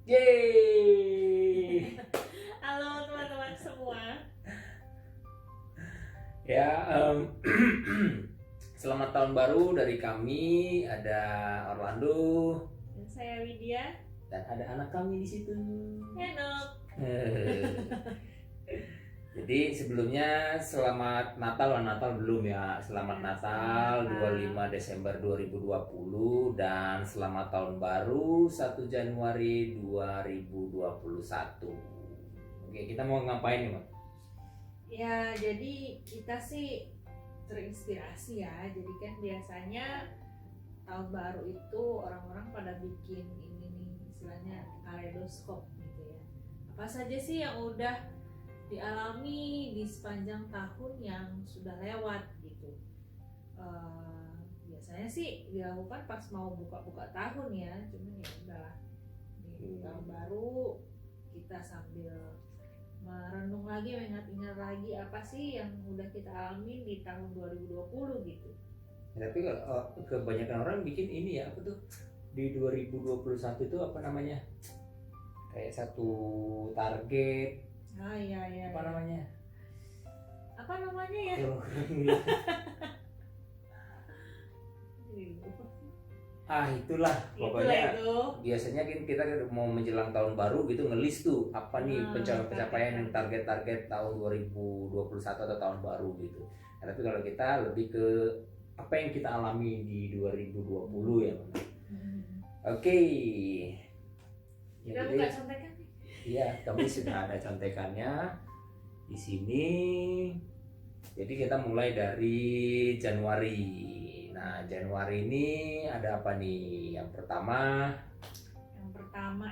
Yeay. Halo teman-teman semua. Ya, selamat tahun baru dari kami. Ada Orlando Dan saya Widya. dan ada anak kami di situ. Henok. Jadi sebelumnya selamat Natal. Natal belum ya. Selamat Natal 25 Desember 2020 dan selamat tahun baru 1 Januari 2021. Oke, kita mau ngapain nih, Mak? Ya, jadi kita sih terinspirasi ya. Jadi kan biasanya tahun baru itu orang-orang pada bikin ini nih, istilahnya kaleidoskop gitu ya. Apa saja sih yang udah dialami di sepanjang tahun yang sudah lewat gitu. Biasanya sih dilakukan pas mau buka-buka tahun ya, cuman ya udahlah di tahun baru kita sambil merenung lagi, mengingat-ingat lagi apa sih yang udah kita alami di tahun 2020 gitu. Ya, tapi kebanyakan orang bikin ini ya, apa tuh di 2021 itu apa namanya, kayak satu target. Iya. Apa namanya? Apa namanya ya? Itulah pokoknya. Itu. Biasanya kan kita mau menjelang tahun baru gitu ngelis tuh apa nih pencapaian target-target tahun 2021 atau tahun baru gitu. Nah, tapi kalau kita lebih ke apa yang kita alami di 2020 ya, Mama. Oke. Kita buka contekan nih. Iya, kami sudah ada contekannya di sini. Jadi kita mulai dari Januari. Nah, Januari ini ada apa nih? Yang pertama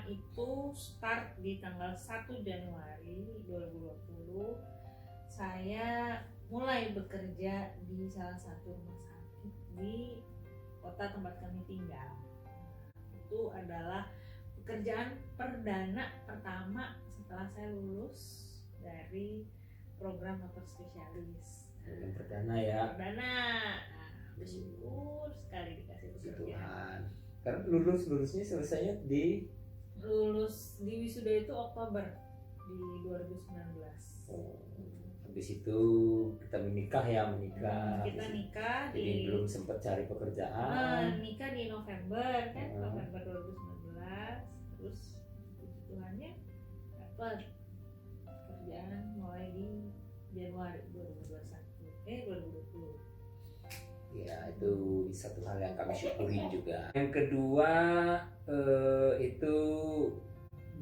itu start di tanggal 1 Januari 2020. Saya mulai bekerja di salah satu rumah sakit di kota tempat kami tinggal. Itu adalah pekerjaan perdana pertama setelah saya lulus dari program dokter spesialis. yang perdana ya. Perdana. Bersyukur sekali dikasih pekerjaan. Karena lulusnya selesainya lulus di wisuda itu Oktober di 2019. Habis itu kita menikah. Kita nikah jadi belum sempat cari pekerjaan. Nikah di November kan, November 2019. Terus Tuhannya dapat pekerjaan mulai di Januari 2020. Ya, itu satu hal yang kami syukuri juga. Yang kedua itu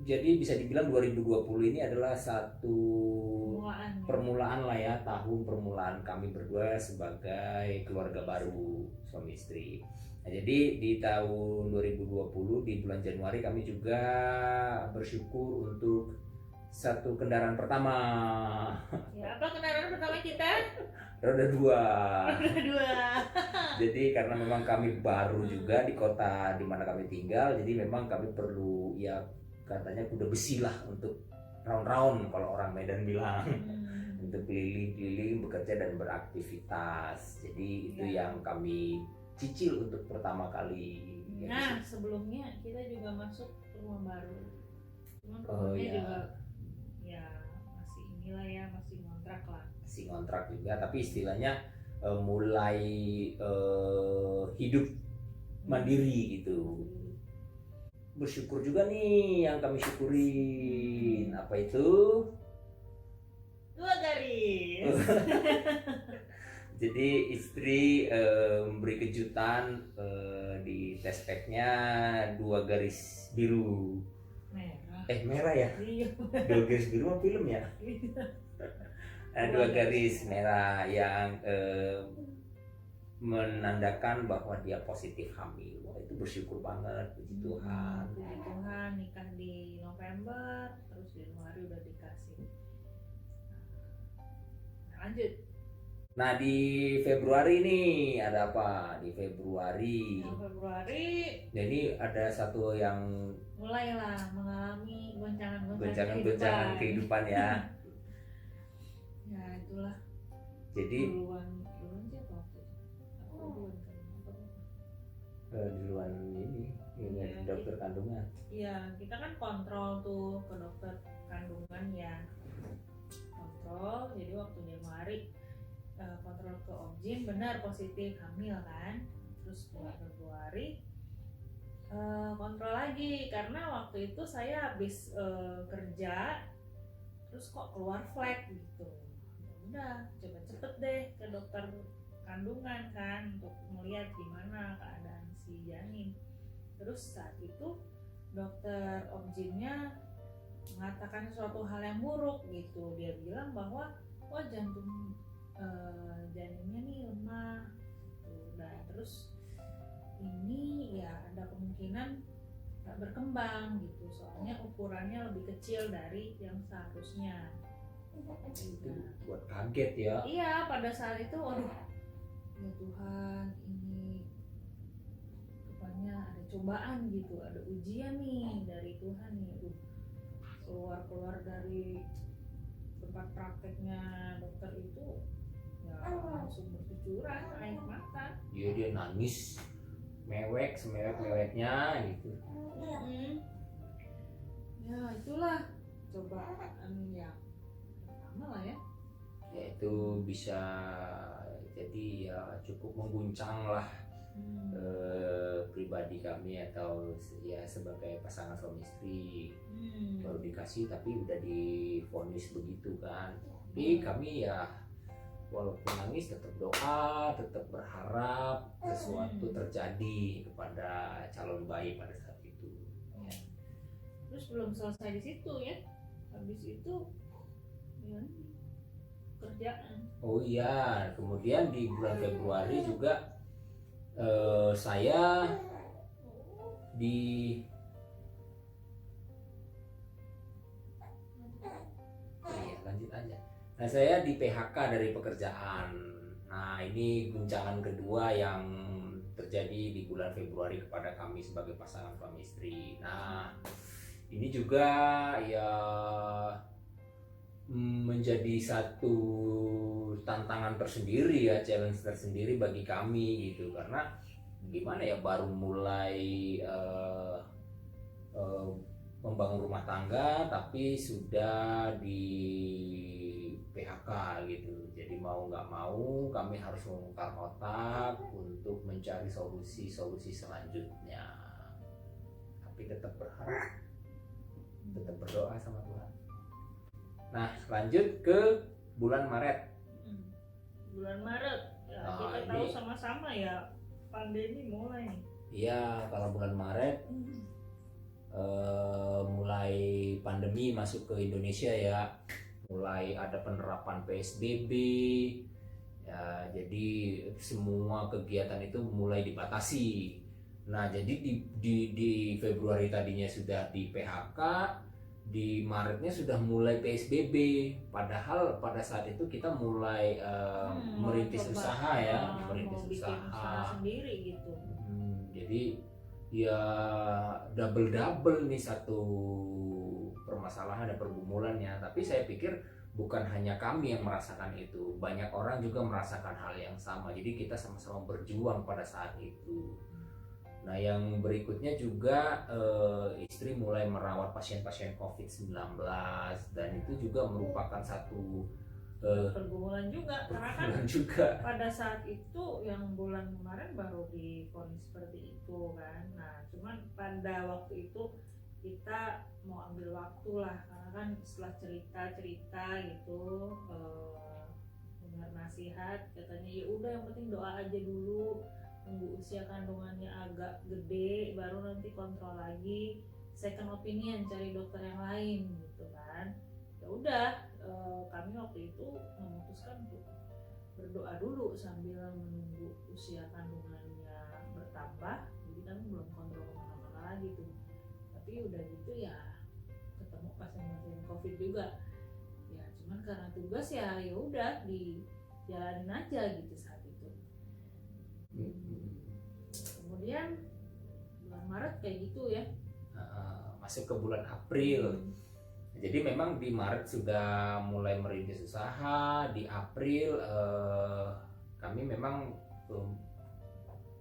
jadi bisa dibilang 2020 ini adalah satu permulaan lah ya, tahun permulaan kami berdua sebagai keluarga baru suami istri. Nah, jadi di tahun 2020 di bulan Januari kami juga bersyukur untuk satu kendaraan pertama. Ya, apa kendaraan pertama kita? Roda dua. Jadi karena memang kami baru juga di kota di mana kami tinggal, jadi memang kami perlu ya katanya kuda besi lah untuk round-round kalau orang Medan bilang. Untuk keliling-keliling bekerja dan beraktivitas. Jadi itu yang kami cicil untuk pertama kali. Nah, sebelumnya kita juga masuk rumah baru. Cuman rumahnya juga ya masih inilah ya, masih ngontrak lah. Masih ngontrak juga, tapi istilahnya mulai hidup mandiri gitu. Bersyukur juga nih yang kami syukurin. Apa itu? 2 garis. Jadi istri memberi kejutan di test packnya 2 garis biru. Merah ya? Iya. 2 garis biru apa film ya? 2 garis merah yang menandakan bahwa dia positif hamil. Wah, itu bersyukur banget, puji Tuhan. Puji Tuhan, nikah di November, terus Januari udah dikasih. Lanjut. Nah, di Februari nih ada apa? Di Februari. Jadi ada satu yang mulailah mengalami goncangan kehidupan ya. Ya, itulah. Jadi duluan siapa waktu itu? duluan ini Iya, dokter kandungan. Iya, kita kan kontrol tuh ke dokter kandungan ya. Kontrol, jadi waktu Januari kontrol ke objin benar positif hamil kan. Terus bulan Februari kontrol lagi karena waktu itu saya habis kerja terus kok keluar flek gitu. Ya udah, coba cepet deh ke dokter kandungan kan untuk melihat gimana keadaan si janin. Terus saat itu dokter objinnya mengatakan suatu hal yang buruk gitu. Dia bilang bahwa jantung janinnya nih lemah gitu. Dan terus ini ya ada kemungkinan gak berkembang gitu. Soalnya ukurannya lebih kecil dari yang seharusnya. Itu buat kaget ya. Iya, pada saat itu waduh, ya Tuhan, ini rupanya ada cobaan gitu, ada ujian nih dari Tuhan nih. Aduh, keluar dari tempat prakteknya dokter itu ya langsung bercucuran air mata. Dia nangis, mewek semewek-meweknya gitu. Ya itulah cobaan yang pertama lah ya. Ya itu bisa jadi ya cukup mengguncang lah pribadi kami atau ya sebagai pasangan suami istri. Baru dikasih tapi udah divonis begitu kan. Tapi kami ya walaupun nangis tetap doa, tetap berharap sesuatu terjadi kepada calon bayi pada saat itu. Ya. Terus belum selesai di situ ya. Habis itu ya kerjaan. Oh iya, kemudian di bulan Februari juga saya di lanjut aja. Nah, saya di PHK dari pekerjaan. Nah, ini guncangan kedua yang terjadi di bulan Februari kepada kami sebagai pasangan suami istri. Nah, ini juga ya menjadi satu tantangan tersendiri ya, challenge tersendiri bagi kami gitu, karena gimana ya, baru mulai membangun rumah tangga tapi sudah di PHK gitu. Jadi mau nggak mau kami harus memutar otak untuk mencari solusi selanjutnya, tapi tetap berharap, tetap berdoa sama Tuhan. Nah, lanjut ke bulan Maret. Bulan Maret ya, kita tahu sama-sama ya pandemi mulai nih. Iya, kalau bulan Maret mulai pandemi masuk ke Indonesia ya, mulai ada penerapan PSBB ya, jadi semua kegiatan itu mulai dibatasi. Nah, jadi di Februari tadinya sudah di PHK, di Maretnya sudah mulai PSBB, padahal pada saat itu kita mulai merintis usaha ya, merintis usaha sendiri gitu. Jadi ya double nih satu permasalahan dan pergumulannya. Tapi saya pikir bukan hanya kami yang merasakan itu, banyak orang juga merasakan hal yang sama. Jadi kita sama-sama berjuang pada saat itu. Nah, yang berikutnya juga istri mulai merawat pasien-pasien COVID-19, dan itu juga merupakan satu pergumulan juga, karena kan pada saat itu yang bulan kemarin baru divonis seperti itu kan. Nah, cuman pada waktu itu kita mau ambil waktu lah, karena kan setelah cerita gitu dengar nasihat, katanya ya udah yang penting doa aja dulu, tunggu usia kandungannya agak gede baru nanti kontrol lagi, second opinion, cari dokter yang lain gitu kan. Ya udah, kami waktu itu memutuskan untuk berdoa dulu sambil menunggu usia kandungannya bertambah. Jadi kami belum kontrol kemana-mana lagi tuh. Tapi udah gitu ya ketemu pasien-pasien COVID juga. Ya cuman karena tugas ya udah dijalanin aja gitu saat itu. Kemudian bulan Maret kayak gitu ya. Masuk ke bulan April. Jadi memang di Maret sudah mulai merintis usaha, di April kami memang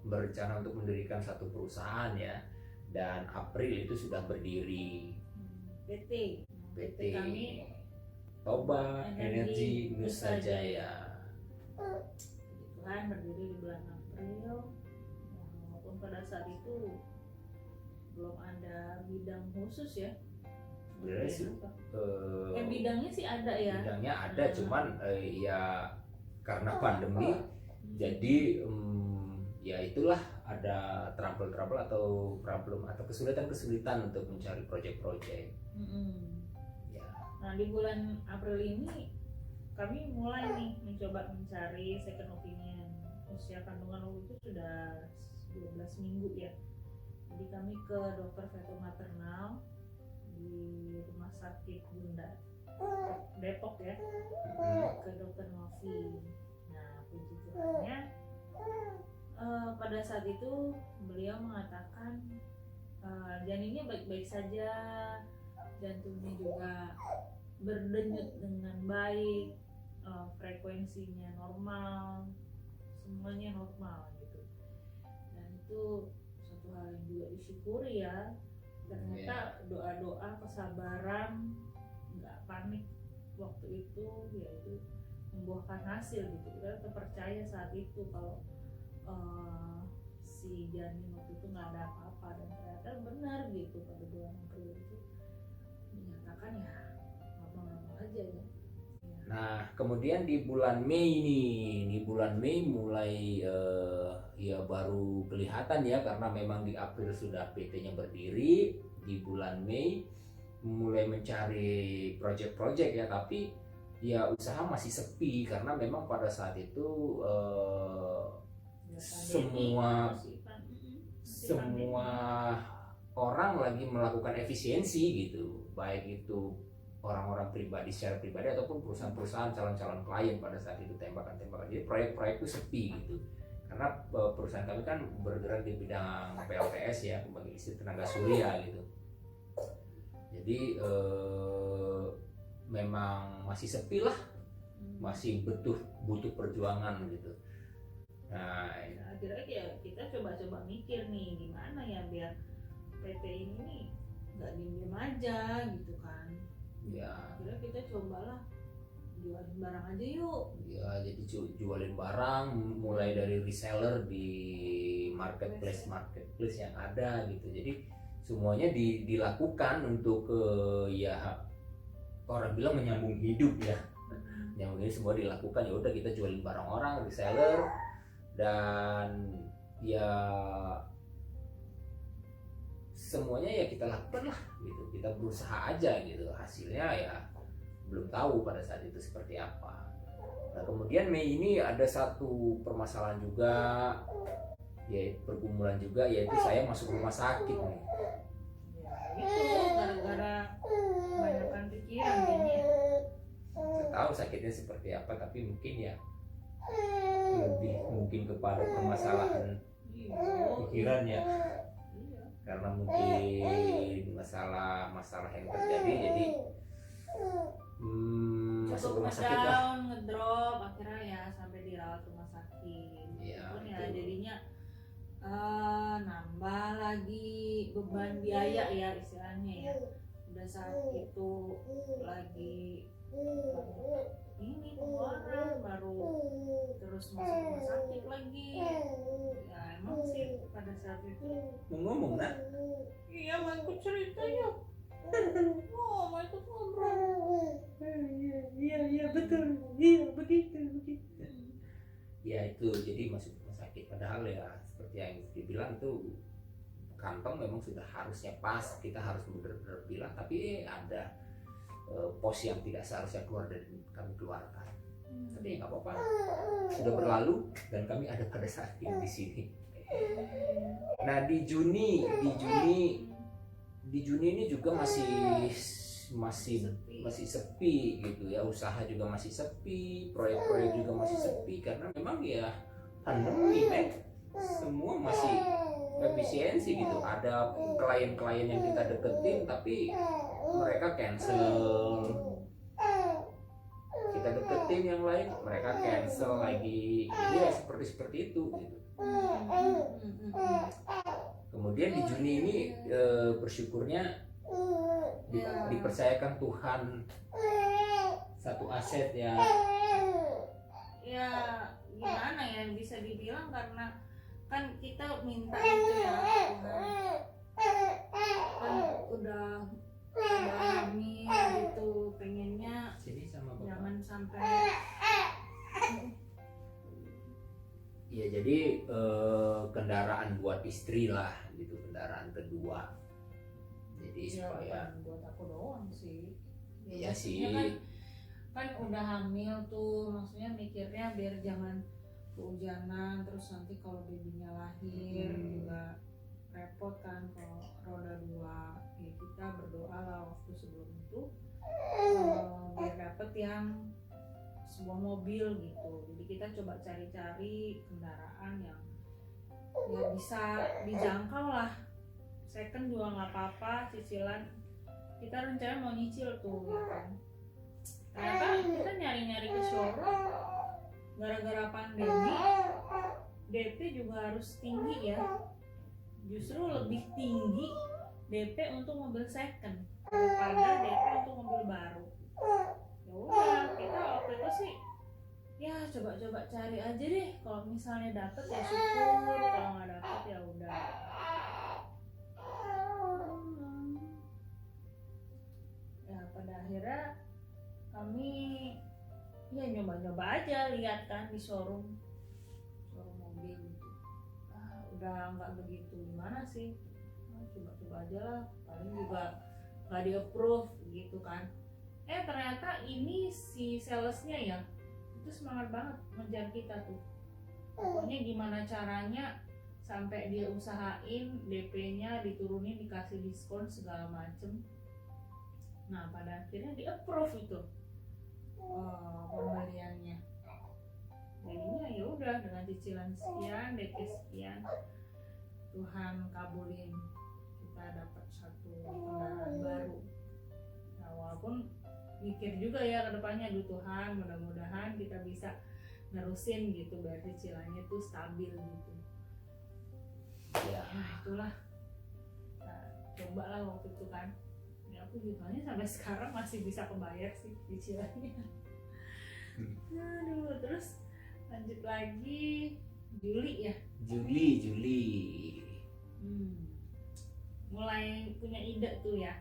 berencana untuk mendirikan satu perusahaan ya, dan April itu sudah berdiri PT. PT kami Toba Energi Nusa Jaya. Itu kan berdiri di bulan April. Walaupun pada saat itu belum ada bidang khusus ya. Sebenarnya Bidangnya sih ada ya. bidangnya ada, cuman ya karena pandemi jadi ya itulah ada trouble atau problem atau kesulitan untuk mencari proyek-proyek. Ya. Nah di bulan April ini kami mulai nih mencoba mencari second opinion. Usia kandungan waktu itu sudah 12 minggu ya. Jadi kami ke dokter veto maternal di rumah sakit Bunda Depok ya, ke dokter Novi. Nah puji Tuhannya pada saat itu beliau mengatakan janinnya baik-baik saja, jantungnya juga berdenyut dengan baik, frekuensinya normal, semuanya normal gitu. Dan itu suatu hal yang juga disyukuri ya. Ternyata doa-doa, kesabaran, nggak panik waktu itu ya itu membuahkan hasil gitu. Kita tetap percaya saat itu kalau si janin waktu itu nggak ada apa-apa, dan ternyata benar gitu pada bulan April itu dinyatakan ya normal-normal aja ya. Nah kemudian di bulan Mei nih, di bulan Mei mulai ya baru kelihatan ya, karena memang di April sudah PT-nya berdiri, di bulan Mei mulai mencari proyek-proyek ya, tapi ya usaha masih sepi karena memang pada saat itu semua orang lagi melakukan efisiensi gitu, baik itu orang-orang pribadi secara pribadi ataupun perusahaan-perusahaan calon-calon klien pada saat itu tembakan-tembakan. Jadi proyek-proyek itu sepi gitu. Karena perusahaan kami kan bergerak di bidang PLTS ya, pembangkit listrik tenaga surya gitu. Jadi memang masih sepi lah, masih butuh perjuangan gitu. Nah, akhirnya ya kita coba-coba mikir nih gimana ya biar PT ini nih nggak diem aja gitu kan. Ya. Akhirnya kita cobalah jualin barang aja yuk. Ya, jadi jualin barang mulai dari reseller di marketplace yang ada gitu. Jadi semuanya dilakukan untuk ya orang bilang menyambung hidup ya. Yang ini semua dilakukan, ya udah kita jualin barang orang, reseller, dan ya semuanya ya kita lakukan lah gitu, kita berusaha aja gitu, hasilnya ya belum tahu pada saat itu seperti apa. Nah kemudian Mei ini ada satu permasalahan juga, yaitu pergumulan juga, yaitu saya masuk rumah sakit nih. Ya itu gara-gara banyakkan pikiran kayaknya. Saya tahu sakitnya seperti apa, tapi mungkin ya lebih mungkin kepada permasalahan pikirannya, karena mungkin masalah yang terjadi jadi masuk rumah sakit lah, ngedrop akhirnya ya sampai dirawat rumah sakit ya, ya jadinya nambah lagi beban biaya ya istilahnya ya. Udah saat itu lagi ini pengeluaran baru terus masuk rumah sakit lagi ya, emang sih pada saat itu mau ngomong nak? Iya mau ikut cerita ya. Mau ikut ngobrol. Iya betul, iya begitu. Ya itu jadi masuk rumah sakit, padahal ya seperti yang dibilang tuh kantong memang sudah harusnya pas, kita harus benar-benar bilang, tapi ada pos yang tidak seharusnya keluar dan kami keluarkan. Tapi nggak apa-apa, sudah berlalu dan kami ada pada saat ini di sini. Nah di Juni ini juga masih sepi gitu ya, usaha juga masih sepi, proyek-proyek juga masih sepi karena memang ya pandemi semua masih efisiensi gitu. Ada klien-klien yang kita deketin tapi mereka cancel, kita deketin yang lain mereka cancel lagi, jadi ya seperti itu gitu. Kemudian di Juni ini bersyukurnya dipercayakan Tuhan satu aset ya. Ya gimana ya, bisa dibilang karena kan kita minta itu ya Tuhan, kan udah hamil gitu, pengennya Sini sama Bapak. jangan sampai Ya jadi kendaraan buat istri lah gitu, kendaraan kedua. Jadi ya supaya bukan buat aku doang sih. iya sih. Maksudnya kan udah hamil tuh, maksudnya mikirnya biar jangan kehujanan, terus nanti kalau babynya lahir juga repot kan kalau roda 2. Ya kita berdoa lah waktu sebelum itu biar dapet yang sebuah mobil gitu. Jadi kita coba cari-cari kendaraan yang ya bisa dijangkau lah, second juga nggak apa-apa, cicilan. Kita rencana mau nyicil tuh ya kan. Ternyata kita nyari-nyari ke showroom, gara-gara pandemi DP juga harus tinggi ya, justru lebih tinggi DP untuk mobil second daripada DP untuk mobil baru. Ya udah, kita waktu itu sih ya coba-coba cari aja deh, kalau misalnya dapet ya syukur, kalau nggak dapet ya udah. Ya pada akhirnya kami ya nyoba-nyoba aja, lihat kan di showroom mobil gitu. Udah nggak begitu gimana sih, coba-coba aja lah, paling juga nggak di approve gitu kan. Ternyata ini si salesnya ya itu semangat banget ngejar kita tuh, pokoknya gimana caranya sampai dia usahain DP-nya diturunin, dikasih diskon segala macem. Nah pada akhirnya di approve itu pembeliannya. Jadinya ya udah, dengan cicilan sekian, DP sekian, Tuhan kabulin, kita dapat satu kendaraan baru. Nah walaupun mikir juga ya ke depannya, aduh Tuhan mudah-mudahan kita bisa nerusin gitu biar cicilannya tuh stabil gitu. Ya. Nah itulah, nah, coba lah waktu itu kan. Ya aku jutalnya sampai sekarang masih bisa kebayar sih cicilannya. Aduh, terus lanjut lagi Juli ya. Juli. Mulai punya ide tuh ya.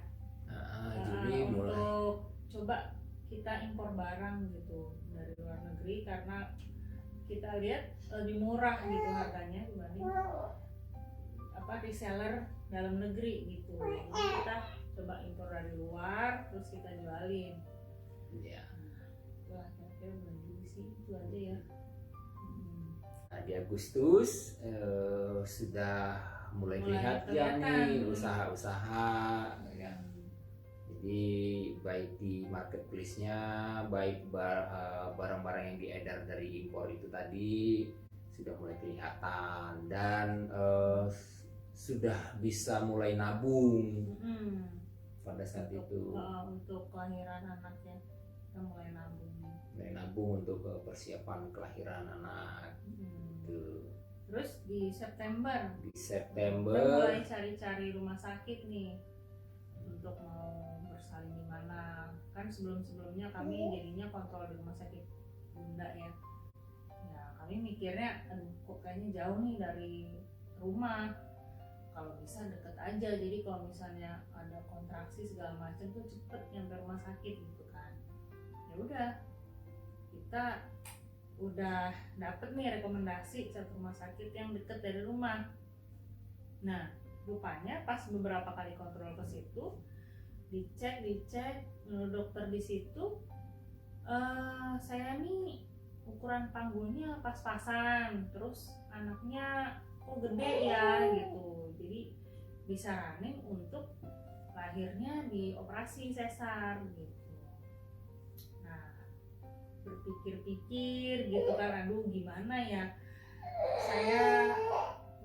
Juli mulai. Untuk coba kita impor barang gitu dari luar negeri, karena kita lihat lebih murah gitu harganya dibanding reseller dalam negeri gitu. Jadi kita coba impor dari luar terus kita jualin. Ya. Wah, kira-kira bulan Juli sih itu aja ya. Nah, di Agustus sudah mulai kelihatan nih usaha-usaha ya. Jadi baik di marketplace-nya, baik barang-barang yang diedar dari impor itu tadi sudah mulai kelihatan, dan sudah bisa mulai nabung pada saat itu. Untuk kelahiran anaknya kita mulai nabung untuk persiapan kelahiran anak. Terus di September kita mulai cari-cari rumah sakit nih untuk mau bersalin di mana. Kan sebelumnya kami jadinya kontrol di rumah sakit Bunda ya. Ya kami mikirnya aduh kok kayaknya jauh nih dari rumah, kalau bisa deket aja, jadi kalau misalnya ada kontraksi segala macam tuh cepet nyampe rumah sakit gitu kan. Ya udah, kita udah dapet nih rekomendasi satu rumah sakit yang deket dari rumah. Nah rupanya pas beberapa kali kontrol ke situ, dicek menurut dokter di situ, saya nih ukuran panggulnya pas-pasan, terus anaknya kok gede ya gitu, jadi disaranin untuk lahirnya dioperasi sesar gitu. Nah berpikir-pikir gitu kan, aduh gimana ya, saya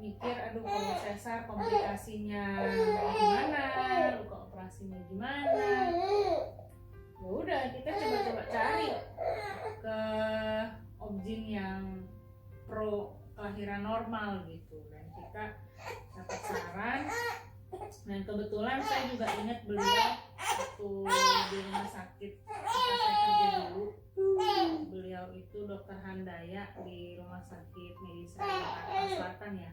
mikir aduh kalau sesar komplikasinya gimana, luka operasinya gimana. Ya udah kita coba cari ke objin yang pro kelahiran normal gitu, dan kita dapat saran. Dan kebetulan saya juga ingat beliau waktu di rumah sakit tempat saya kerja dulu. Beliau itu Dokter Handaya di Rumah Sakit Medistra Jakarta Selatan ya.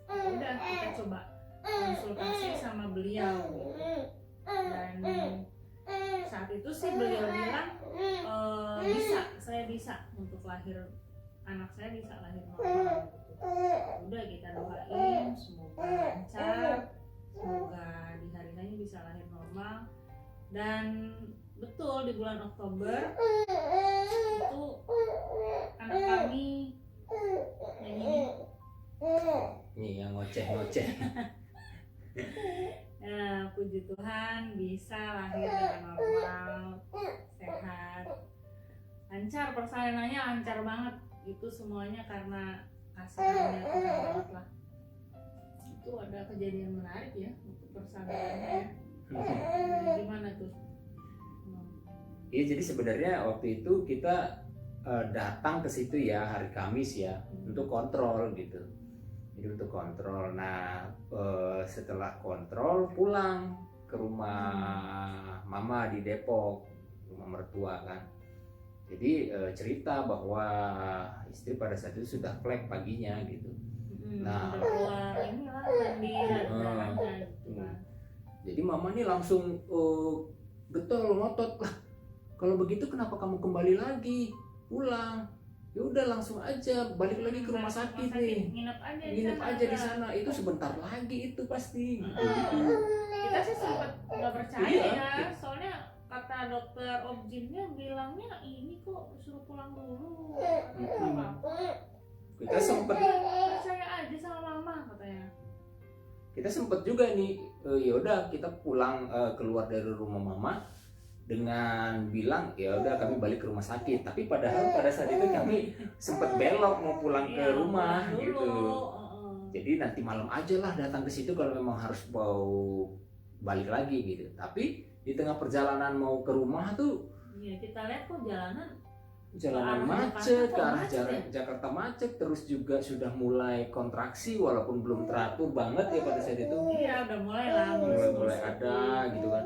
Udah kita coba konsultasi sama beliau gitu. Dan saat itu sih beliau bilang saya bisa untuk lahir, anak saya bisa lahir normal gitu. Udah kita doain semoga lancar, semoga di hari ini bisa lahir normal. Dan betul di bulan Oktober itu anak kami Ini yang ngoceh-ngoceh. ya, puji Tuhan bisa lahir dengan normal, sehat, lancar, persalinannya lancar banget. Itu semuanya karena kasih karunia Tuhan banget lah. Itu ada kejadian menarik ya untuk persalinannya. Gimana tuh? Iya, jadi sebenarnya waktu itu kita datang ke situ ya hari Kamis ya untuk kontrol gitu. Jadi untuk kontrol. Nah setelah kontrol pulang ke rumah mama di Depok, rumah mertua kan. Jadi cerita bahwa istri pada saat itu sudah flek paginya gitu. Nah, udah keluar inilah darahnya gitu kan. Jadi mama nih langsung getol ngotot lah. Kalau begitu kenapa kamu kembali lagi pulang? Ya udah langsung aja balik lagi ke rumah sakit nih. Nginep aja di sana. Itu sebentar lagi itu pasti. Gitu. Kita sih sempat nggak percaya ya. Soalnya kata dokter objinnya bilangnya ini kok suruh pulang dulu. Kita sempet percaya aja sama mama katanya. Kita sempet juga nih, ya udah kita pulang keluar dari rumah mama dengan bilang ya udah kami balik ke rumah sakit. Tapi padahal pada saat itu kami sempet belok mau pulang ke rumah gitu. Jadi nanti malam aja lah datang ke situ kalau memang harus mau balik lagi gitu. Tapi di tengah perjalanan mau ke rumah tuh, ya kita lihat kok jalanan macet, ke arah Jakarta macet, terus juga sudah mulai kontraksi walaupun belum teratur banget ya pada saat itu. Iya, udah mulai lah, mulai ada gitu kan.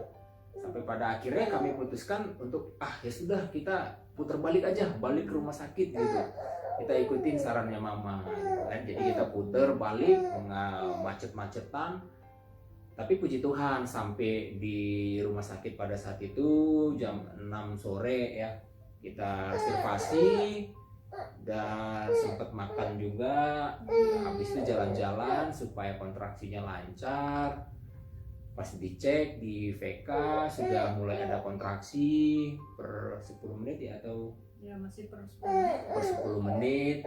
Sampai pada akhirnya kami putuskan untuk ya sudah kita putar balik aja, balik ke rumah sakit gitu. Kita ikutin sarannya mama gitu kan. Jadi kita putar balik macet-macetan. Tapi puji Tuhan sampai di rumah sakit pada saat itu jam 6 sore ya. Kita observasi dan sempat makan juga. Habis itu jalan-jalan supaya kontraksinya lancar. Pas dicek di VK sudah mulai ada kontraksi per 10 menit ya, atau ya masih per 10 menit.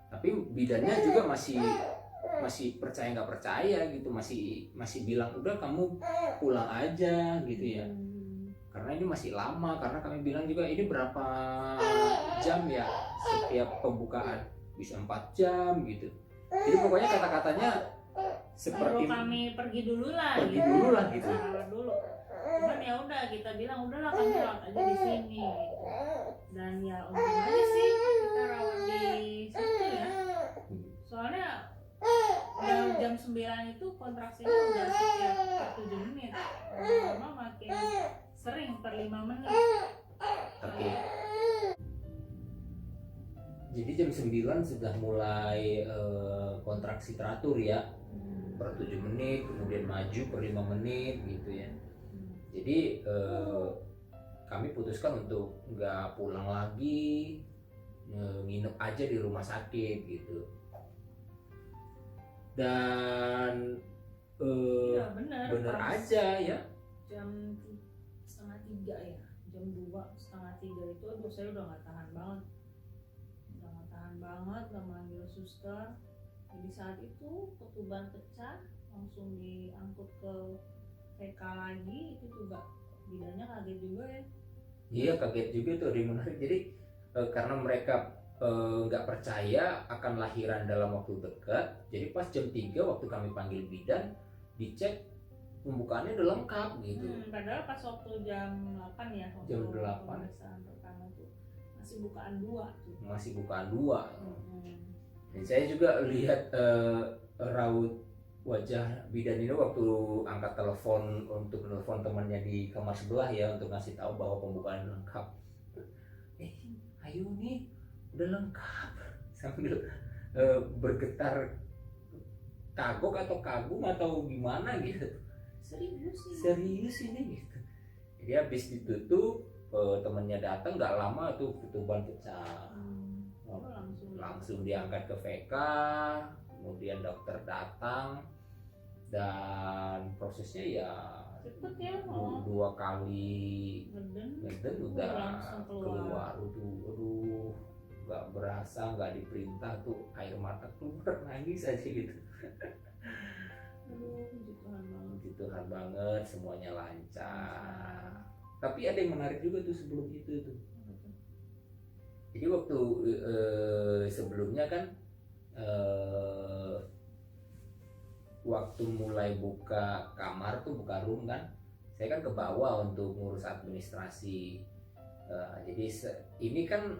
Tapi bidannya juga masih percaya nggak percaya gitu, masih bilang udah kamu pulang aja gitu ya. Karena ini masih lama, karena kami bilang juga ini berapa jam ya setiap pembukaan, bisa 4 jam gitu. Jadi pokoknya kata-katanya seperti kami pergi dulu lah gitu. Dulu. Cuman ya udah kita bilang udahlah kamu rawat aja di sini gitu. Dan ya untung aja sih kita rawat di situ ya. Soalnya udah jam 9 itu kontraksinya udah setiap 7 menit. Lama makin sering per 5 menit. Oke. Jadi jam 9 sudah mulai kontraksi teratur ya. Per 7 menit, kemudian maju per 5 menit gitu ya. Jadi kami putuskan untuk nggak pulang lagi, nginep aja di rumah sakit gitu. Dan ya, bener aja ya. Jam 2:30 ya, jam 2:30 itu aduh saya udah nggak tahan banget, udah manggil suster. Jadi saat itu ketuban pecah, langsung diangkut ke TK lagi. Itu juga bidannya kaget juga ya. Iya, kaget juga tuh, ada yang menarik. Jadi karena mereka nggak percaya akan lahiran dalam waktu dekat, jadi pas jam 3 waktu kami panggil bidan, dicek pembukaannya udah lengkap gitu. Padahal pas waktu jam 8 ya, jam 8 pemeriksaan pertama tuh masih bukaan 2 tuh. Dan saya juga lihat raut wajah bidan ini waktu angkat telepon untuk telepon temannya di kamar sebelah ya untuk ngasih tahu bahwa pembukaan lengkap. Ayo nih udah lengkap sambil bergetar kagok atau kagum atau gimana gitu. Serius ini gitu. Jadi habis ditutup temennya datang nggak lama tuh tutupan pecah. Langsung diangkat ke VK, kemudian dokter datang dan prosesnya ya cepet ya, dua kali ngeden udah langsung keluar. Aduh nggak berasa, nggak diperintah tuh air mata keluar, nangis aja gitu. Puji Tuhan banget semuanya lancar. Tapi ada yang menarik juga tuh sebelum itu tuh. Jadi waktu sebelumnya kan waktu mulai buka kamar tuh, buka room kan, saya kan ke bawah untuk ngurus administrasi. Jadi ini kan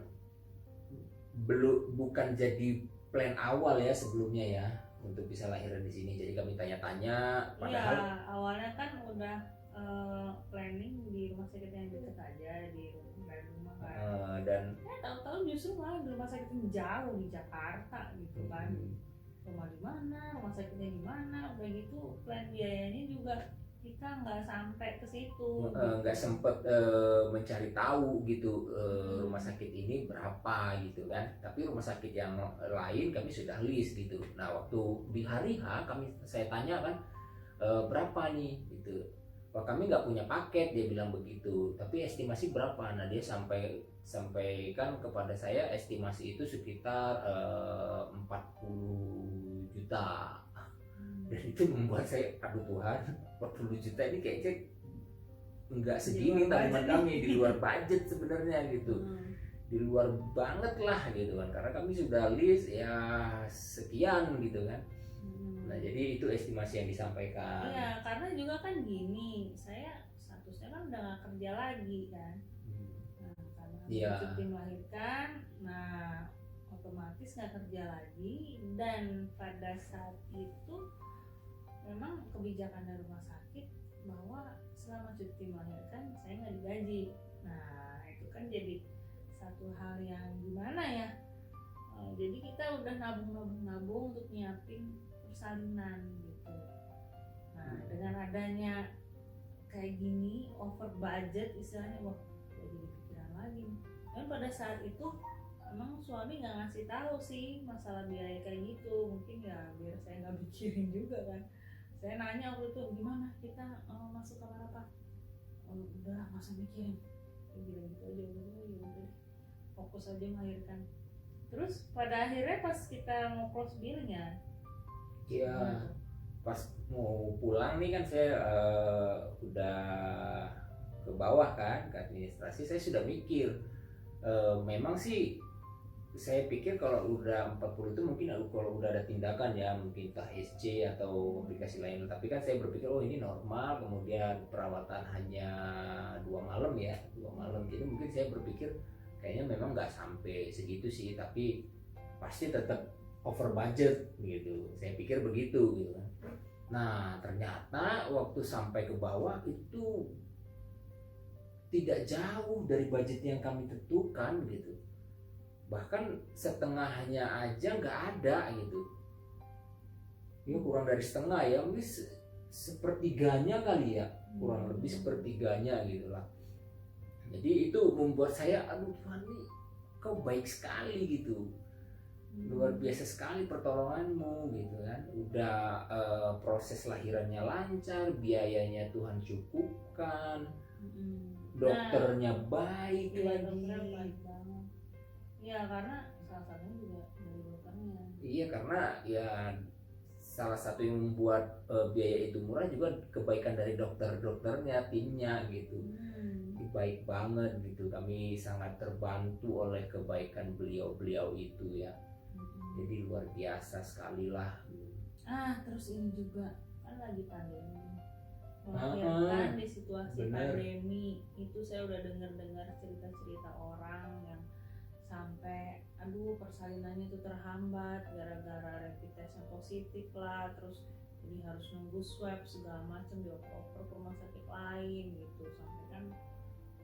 bukan jadi plan awal ya sebelumnya ya untuk bisa lahiran di sini. Jadi kami tanya-tanya. Padahal ya, awalnya kan udah planning di rumah sakit yang dekat aja di rumah kan. Dan tahu-tahu justru malah di rumah sakit yang jauh di Jakarta gitu kan. Rumah di mana, rumah sakitnya di mana, udah gitu plan biayanya juga kita nggak sampai ke situ. Nggak sempet mencari tahu gitu rumah sakit ini berapa gitu kan. Tapi rumah sakit yang lain kami sudah list gitu. Nah waktu di hari H saya tanya kan berapa nih gitu. Wah kami nggak punya paket, dia bilang begitu. Tapi estimasi berapa? Nah dia sampaikan kepada saya estimasi itu sekitar 40 juta. Dan itu membuat saya, aduh Tuhan, 40 juta ini kayaknya nggak segini tabungan kami, di luar budget sebenarnya gitu. Di luar banget lah gitu kan, karena kami sudah list ya sekian gitu kan. Nah jadi itu estimasi yang disampaikan. Iya, karena juga kan gini, saya statusnya kan udah nggak kerja lagi kan. Nah karena cuti melahirkan, nah otomatis nggak kerja lagi. Dan pada saat itu memang kebijakan dari rumah sakit bahwa selama cuti melahirkan saya nggak digaji. Nah itu kan jadi satu hal yang gimana ya. Jadi kita udah nabung untuk nyiapin persalinan gitu. Nah dengan adanya kayak gini over budget istilahnya, wah jadi pikiran lagi. Dan pada saat itu emang suami nggak ngasih tahu sih masalah biaya kayak gitu. Mungkin ya biar saya nggak mikirin juga kan. Saya nanya waktu itu gimana kita masuk kamar apa? Udah nggak usah mikirin. Gitu aja udah fokus aja melahirkan. Terus pada akhirnya pas kita mau close billing-nya, ya pas mau pulang nih kan saya udah ke bawah kan ke administrasi. Saya sudah mikir memang sih saya pikir kalau udah 40 itu mungkin kalau udah ada tindakan ya, mungkin entah SC atau komplikasi lain. Tapi kan saya berpikir oh ini normal, kemudian perawatan hanya 2 malam ya, 2 malam. Jadi mungkin saya berpikir kayaknya memang nggak sampai segitu sih, tapi pasti tetap over budget gitu. Saya pikir begitu gitu kan. Nah ternyata waktu sampai ke bawah itu tidak jauh dari budget yang kami tentukan gitu. Bahkan setengahnya aja nggak ada gitu. Ya kurang dari setengah ya, mungkin sepertiganya kali ya, kurang lebih sepertiganya gitu lah. Jadi itu membuat saya aduh Tuhan ini kau baik sekali gitu, luar biasa sekali pertolonganmu gitu kan. Udah proses lahirannya lancar, biayanya Tuhan cukupkan, dokternya baik lagi. Dokternya baik banget. Ya karena salah satunya juga dari dokternya. Iya karena ya salah satu yang membuat biaya itu murah juga kebaikan dari dokternya, timnya gitu. Baik banget gitu. Kami sangat terbantu oleh kebaikan beliau itu ya. Jadi luar biasa sekali lah. Terus ini juga kan lagi pandemi. Melahirkan di situasi pandemi itu saya udah dengar cerita-cerita orang yang sampai persalinannya itu terhambat gara-gara rapid testnya positif lah, terus jadi harus nunggu swab segala macam dioper ke rumah sakit lain gitu. Sampai kan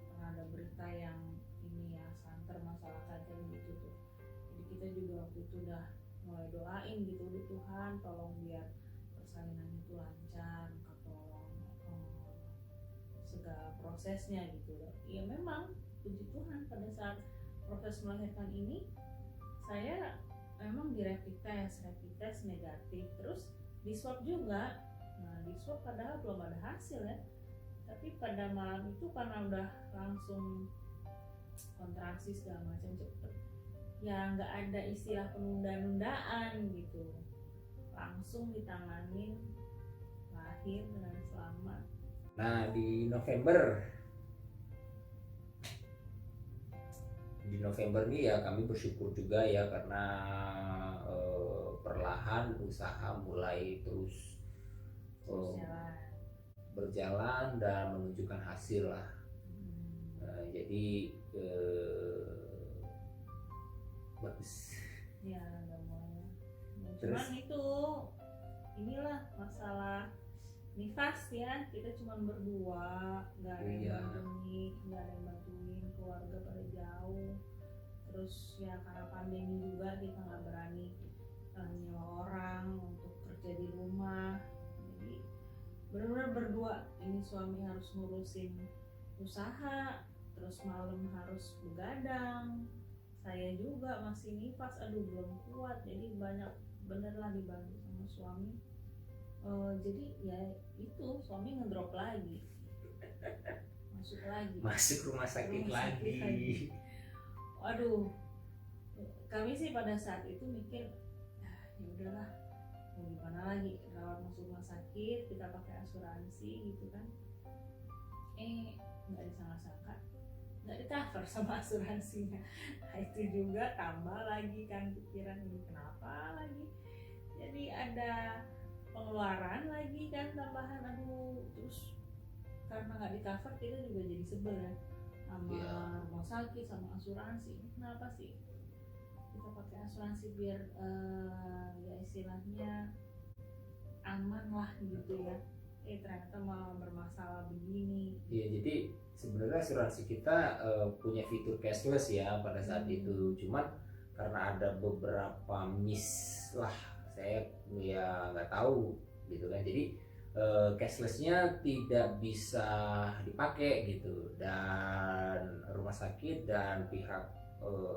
pernah ada berita yang ini ya, santer masalah kayak gitu tuh. Jadi kita juga waktu itu udah mulai doain gitu, Tuhan tolong biar persalinannya itu lancar, tolong segala prosesnya gitu. Ya memang puji Tuhan pada saat proses melahirkan ini saya memang di rapid test negatif, terus di swab juga. Nah di swab padahal belum ada hasil ya, tapi pada malam itu karena udah langsung kontraksi segala macam cepet ya, nggak ada istilah penunda-nundaan gitu, langsung ditanganin, lahir dengan selamat. Nah di November nih ya kami bersyukur juga ya, karena perlahan usaha mulai terus berjalan dan menunjukkan hasil lah. Jadi bagus ya, udah mulai. Terus? Cuman itu inilah masalah nifas ya, kita cuma berdua, nggak ada yang bantuin, keluarga pada jauh. Terus ya karena pandemi juga kita nggak berani nyewa orang untuk kerja di rumah, jadi benar-benar berdua. Ini suami harus ngurusin usaha, terus malam harus begadang, saya juga masih nifas, belum kuat, jadi banyak bener lah dibantu sama suami. Jadi ya itu suami ngedrop lagi, masuk rumah sakit lagi. Waduh, kami sih pada saat itu mikir ya udahlah, mau gimana lagi, rawat masuk rumah sakit, kita pakai asuransi gitu kan. Nggak disangka-sangka nggak di-cover sama asuransinya. Nah, itu juga tambah lagi kan pikiran, ini kenapa lagi, jadi ada pengeluaran lagi kan tambahan. Terus karena nggak di-cover kita juga jadi sebel ya sama rumah sakit, sama asuransi. Ini kenapa sih kita pakai asuransi biar ya istilahnya aman lah gitu ya, ternyata malah bermasalah begini. Iya, jadi sebenarnya asuransi kita punya fitur cashless ya pada saat itu, cuman karena ada beberapa miss lah, saya ya nggak tahu gitu kan, jadi cashlessnya tidak bisa dipakai gitu, dan rumah sakit dan pihak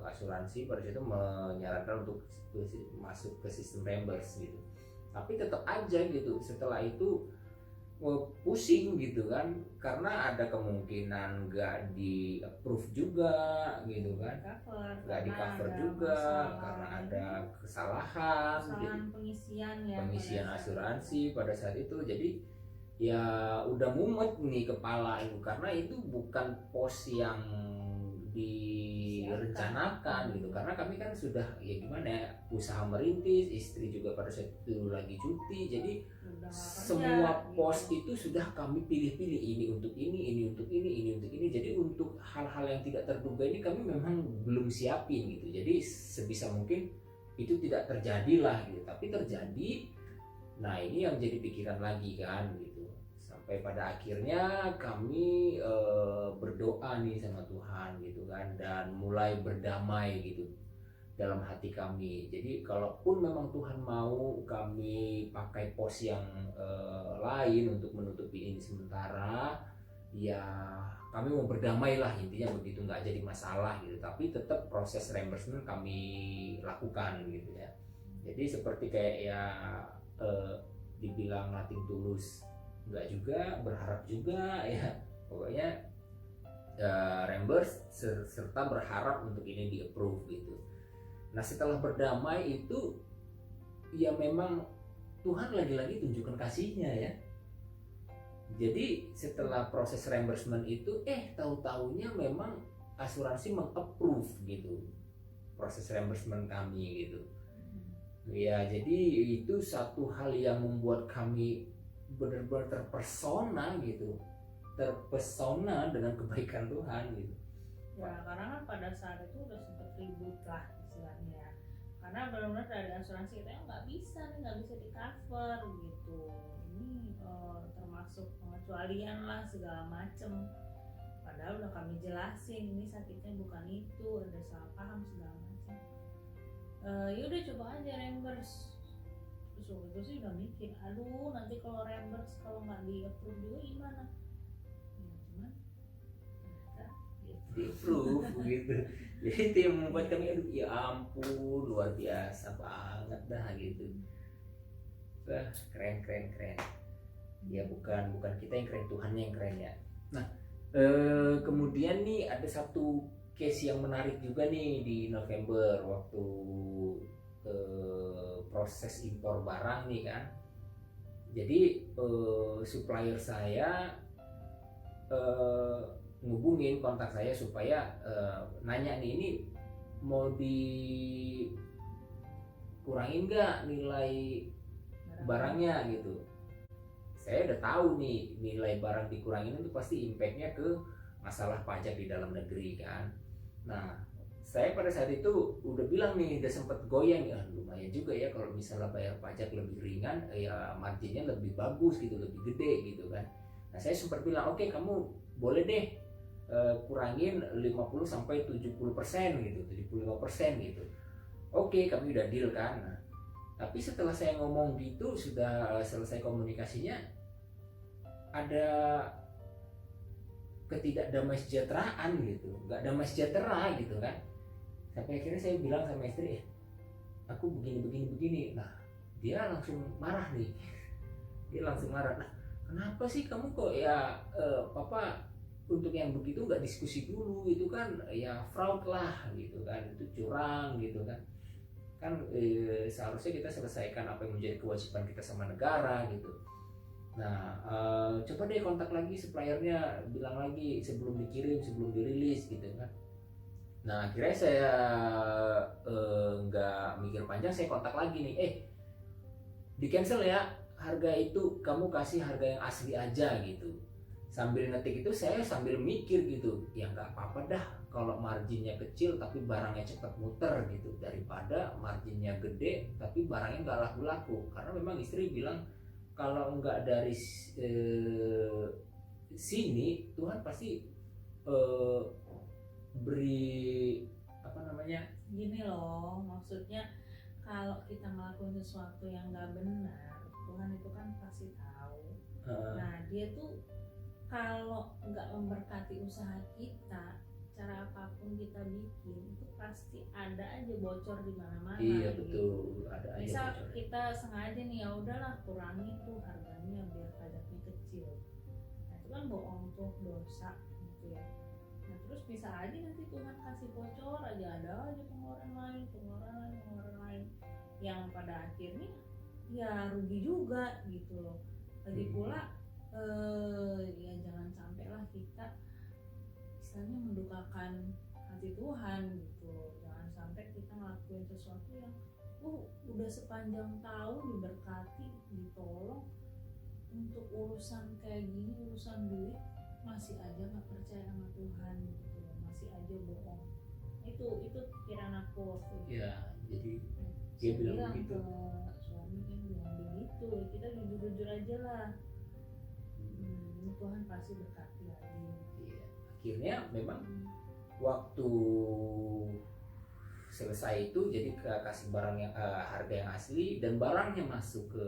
asuransi pada situ menyarankan untuk masuk ke sistem reimburse gitu. Tapi tetap aja gitu setelah itu pusing gitu kan, karena ada kemungkinan nggak di approve juga gitu kan, nggak di cover juga karena ada kesalahan pengisian asuransi pada saat itu. Jadi ya udah mumet nih kepala itu, karena itu bukan pos yang direncanakan gitu, karena kami kan sudah ya gimana ya, usaha merintis, istri juga pada saat itu lagi cuti, jadi semua pos itu sudah kami pilih-pilih, ini untuk ini untuk ini untuk ini. Jadi untuk hal-hal yang tidak terduga ini kami memang belum siapin gitu, jadi sebisa mungkin itu tidak terjadi lah gitu, tapi terjadi. Nah ini yang jadi pikiran lagi kan gitu, sampai pada akhirnya kami berdoa nih sama Tuhan gitu kan, dan mulai berdamai gitu dalam hati kami. Jadi kalaupun memang Tuhan mau kami pakai pos yang lain untuk menutupi ini sementara, ya kami mau berdamai lah, intinya begitu, nggak jadi masalah gitu. Tapi tetap proses reimbursement kami lakukan gitu ya. Jadi seperti kayak ya dibilang nothing tulus nggak juga, berharap juga ya, pokoknya reimburse serta berharap untuk ini di approve gitu. Nah setelah berdamai itu ya memang Tuhan lagi-lagi tunjukkan kasihnya ya. Jadi setelah proses reimbursement itu tahu-taunya memang asuransi meng-approve gitu proses reimbursement kami gitu. Ya jadi itu satu hal yang membuat kami benar-benar terpesona dengan kebaikan Tuhan gitu. Ya karena kan pada saat itu udah sempet ribut lah istilahnya. Karena benar-benar dari asuransi kita nggak bisa di cover gitu. Ini termasuk pengecualian lah segala macem. Padahal udah kami jelasin ini sakitnya bukan itu, ada salah paham segala macam. Yaudah coba aja reimburse. Terus waktu itu sih udah mikir, aduh nanti kalau reimburse kalau nggak di approve juga gimana? Ya cuman ternyata di approve gitu. Jadi itu yang membuat kami aduh ya ampun luar biasa banget dah gitu. Wah keren. Ya bukan kita yang keren, Tuhannya yang keren ya. Nah kemudian nih ada satu case yang menarik juga nih di November waktu proses impor barang nih kan. Jadi supplier saya ngubungin kontak saya supaya nanya nih ini mau dikurangin nggak nilai barangnya gitu. Saya udah tahu nih nilai barang dikurangin itu pasti impactnya ke masalah pajak di dalam negeri kan. Nah saya pada saat itu udah bilang nih udah sempet goyang ya lumayan juga ya kalau misalnya bayar pajak lebih ringan ya marginnya lebih bagus gitu, lebih gede gitu kan. Nah saya sempat bilang oke, kamu boleh deh kurangin 50-70% gitu, 75% gitu. Oke, kami udah deal kan. Nah, tapi setelah saya ngomong gitu sudah selesai komunikasinya ada ketidakdamaisejateraan gitu, nggak damai sejahtera gitu kan. Sampai akhirnya saya bilang sama istri, aku begini. Nah dia langsung marah nih, Nah kenapa sih kamu kok ya papa untuk yang begitu nggak diskusi dulu, itu kan ya fraud lah gitu kan, itu curang gitu kan. Seharusnya kita selesaikan apa yang menjadi kewajiban kita sama negara gitu. Nah coba deh kontak lagi suppliernya, bilang lagi sebelum dikirim, sebelum dirilis gitu kan. Nah akhirnya saya nggak mikir panjang, saya kontak lagi nih, di cancel ya harga itu, kamu kasih harga yang asli aja gitu. Sambil ngetik itu saya sambil mikir gitu, ya nggak apa-apa dah kalau marginnya kecil tapi barangnya cepat muter gitu, daripada marginnya gede tapi barangnya nggak laku-laku. Karena memang istri bilang kalau nggak dari sini Tuhan pasti beri apa namanya, gini loh, maksudnya kalau kita ngelakuin sesuatu yang nggak benar, Tuhan itu kan pasti tahu. Nah dia tuh kalau nggak memberkati usaha kita, cara apapun kita bikin itu pasti ada aja bocor di mana-mana. Iya gitu. Betul, ada aja Misal bocor. kita sengaja nih ya udahlah kurangin tuh harganya biar pajaknya kecil. Nah itu kan bohong tuh, dosa gitu ya. Nah terus bisa aja nanti Tuhan kasih bocor aja, ada aja pengeluaran lain yang pada akhirnya ya rugi juga gitu loh. Lagi pula ya jangan sampai lah kita istilahnya mendukakan hati Tuhan gitu. Jangan sampai kita ngelakuin sesuatu yang udah sepanjang tahun diberkati, ditolong, untuk urusan kayak gini, urusan duit masih aja nggak percaya sama Tuhan gitu, masih aja bohong. Itu pikiran aku waktu itu. Ya jadi Dia bilang bilang begitu. ke suami kan bilang begitu, kita jujur aja lah. Tuhan pasti berkati lagi. Iya. Akhirnya memang waktu selesai itu jadi kasih barang yang harga yang asli dan barangnya masuk ke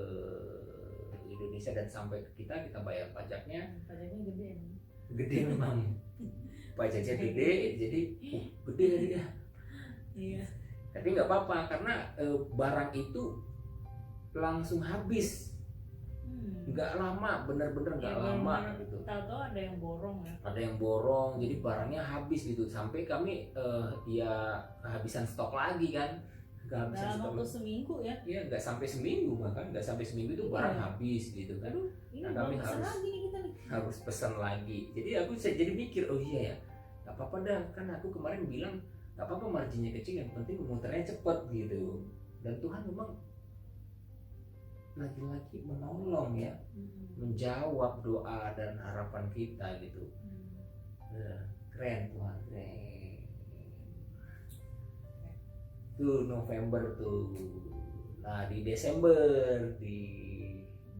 Indonesia dan sampai ke kita bayar pajaknya. Pajaknya Gede memang. Pajaknya gede, jadi gede ya. Iya. Tapi nggak apa-apa karena barang itu langsung habis. Nggak lama, bener-bener nggak lama gitu. Tahu-tahu ada yang borong ya. Ada yang borong, jadi barangnya habis gitu. Sampai kami ya kehabisan stok lagi kan. Dalam waktu seminggu ya? Iya, nggak sampai seminggu, bahkan nggak sampai seminggu itu barang habis gitu kan. Aduh, ini nah, kami harus pesan lagi. Jadi aku jadi mikir, oh iya ya, nggak apa-apa dah. Kan aku kemarin bilang nggak apa-apa marginnya kecil, yang penting muternya cepet gitu. Dan Tuhan memang lagi-lagi menolong ya, menjawab doa dan harapan kita gitu. Keren Tuhan, keren. Tuh November tuh. Nah di Desember, di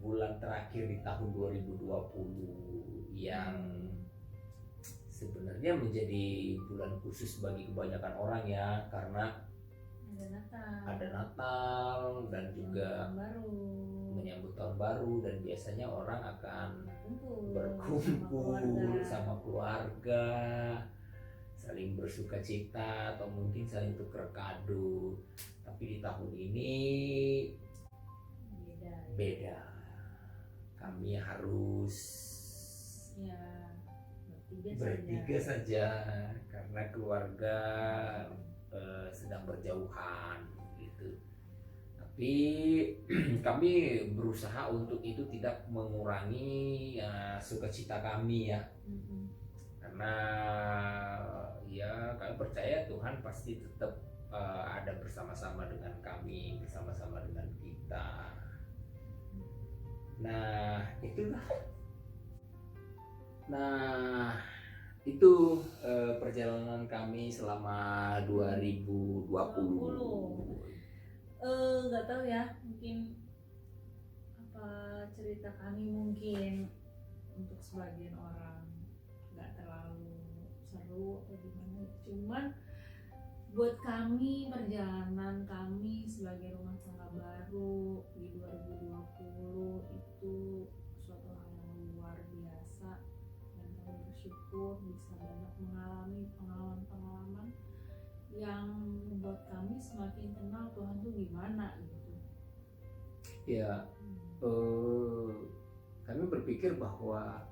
bulan terakhir di tahun 2020 yang sebenarnya menjadi bulan khusus bagi kebanyakan orang ya, karena ada Natal dan juga menyambut tahun baru, dan biasanya orang akan berkumpul sama keluarga, saling bersuka cita atau mungkin saling tukar kado. Tapi di tahun ini beda. Kami harus bertiga saja karena keluarga sedang berjauhan gitu. Tapi kami berusaha untuk itu tidak mengurangi sukacita kami ya. Karena ya kami percaya Tuhan pasti tetap ada bersama-sama dengan kami, bersama-sama dengan kita. Nah itulah. Nah itu perjalanan kami selama 2020. Nggak tahu ya, mungkin apa cerita kami mungkin untuk sebagian orang nggak terlalu seru atau gimana, cuman buat kami perjalanan kami sebagai rumah tangga baru di 2020 itu suatu hal yang luar biasa, dan kami bersyukur bisa banyak mengalami pengalaman-pengalaman yang membuat kami semakin kenal Tuhan tuh gimana gitu. Ya, kami berpikir bahwa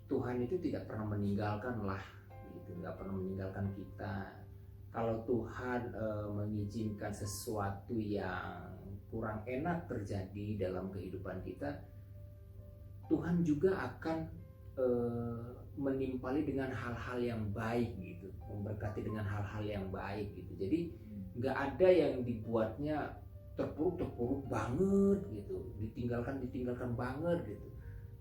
Tuhan itu tidak pernah meninggalkan lah, gitu, nggak pernah meninggalkan kita. Kalau Tuhan mengizinkan sesuatu yang kurang enak terjadi dalam kehidupan kita, Tuhan juga akan menimpali dengan hal-hal yang baik gitu, memberkati dengan hal-hal yang baik gitu. Jadi nggak ada yang dibuatnya terpuruk banget gitu, ditinggalkan banget gitu.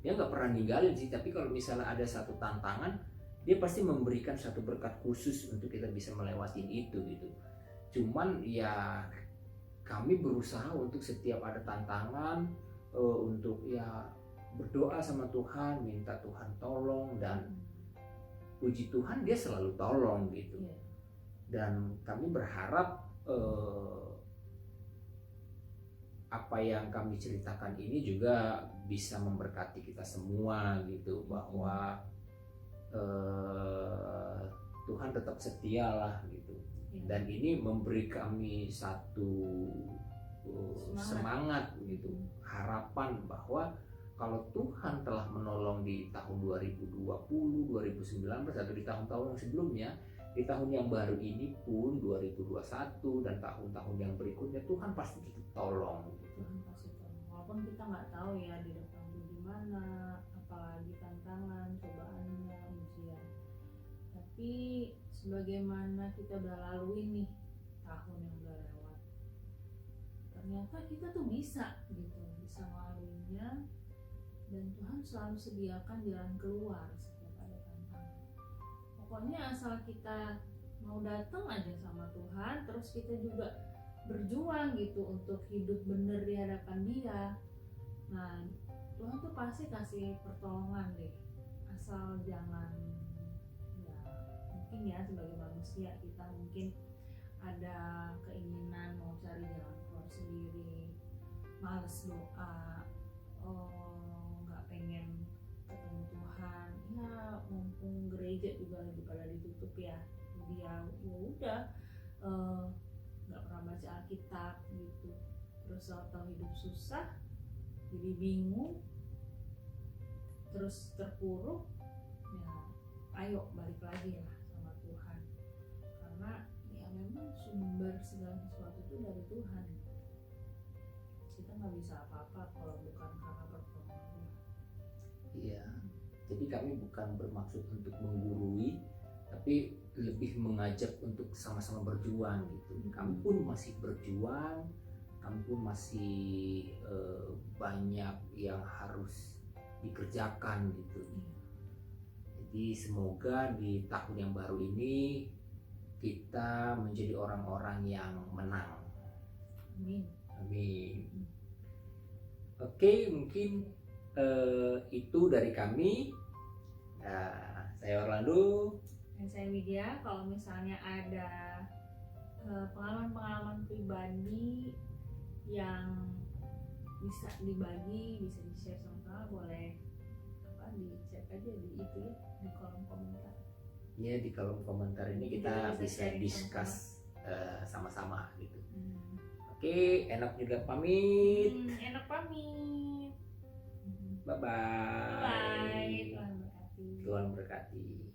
Dia nggak pernah ninggalin sih, tapi kalau misalnya ada satu tantangan, dia pasti memberikan satu berkat khusus untuk kita bisa melewati itu gitu. Cuman ya kami berusaha untuk setiap ada tantangan untuk ya berdoa sama Tuhan, minta Tuhan tolong, dan puji Tuhan dia selalu tolong gitu. Dan kami berharap apa yang kami ceritakan ini juga bisa memberkati kita semua gitu, bahwa Tuhan tetap setia lah gitu. Dan ini memberi kami satu semangat gitu, harapan bahwa kalau Tuhan telah menolong di tahun 2020, 2019 atau di tahun-tahun yang sebelumnya, di tahun yang baru ini pun 2021 dan tahun-tahun yang berikutnya, Tuhan pasti tetap tolong. Tuhan pasti tolong. Walaupun kita nggak tahu ya di depan itu gimana, apalagi tantangan, cobaannya, ujian. Tapi sebagaimana kita udah lalui nih tahun yang udah lewat, ternyata kita tuh bisa gitu, bisa melaluinya. Dan Tuhan selalu sediakan jalan keluar setiap ada tantangan. Pokoknya asal kita mau datang aja sama Tuhan, terus kita juga berjuang gitu untuk hidup bener di hadapan Dia. Nah, Tuhan tuh pasti kasih pertolongan deh. Asal jangan, ya mungkin ya sebagai manusia kita mungkin ada keinginan mau cari jalan keluar sendiri, males doa, pengen ketemu Tuhan ya, mumpung gereja juga lagi pada ditutup ya, jadi ya udah nggak pernah baca Alkitab gitu, terus atau hidup susah jadi bingung, terus terpuruk, ya ayo balik lagi lah sama Tuhan, karena ya memang sumber segala sesuatu itu dari Tuhan. Kita nggak bisa apa-apa kalau bukan karena pertolongan. Iya, jadi kami bukan bermaksud untuk menggurui, tapi lebih mengajak untuk sama-sama berjuang gitu. Kami pun masih berjuang, kami pun masih banyak yang harus dikerjakan gitu. Jadi semoga di tahun yang baru ini kita menjadi orang-orang yang menang. Amin. Amin. Oke, mungkin itu dari kami. Nah, saya Orlando. Dan saya Widya. Kalau misalnya ada pengalaman-pengalaman pribadi yang bisa dibagi, bisa di-share sama boleh di-chat aja di itu ya, di kolom komentar. Ya, di kolom komentar ini kita bisa sharing discuss sama-sama gitu. Oke, enak juga pamit. Enak pamit. Bye bye. Bye. Tuhan berkati. Tuhan berkati.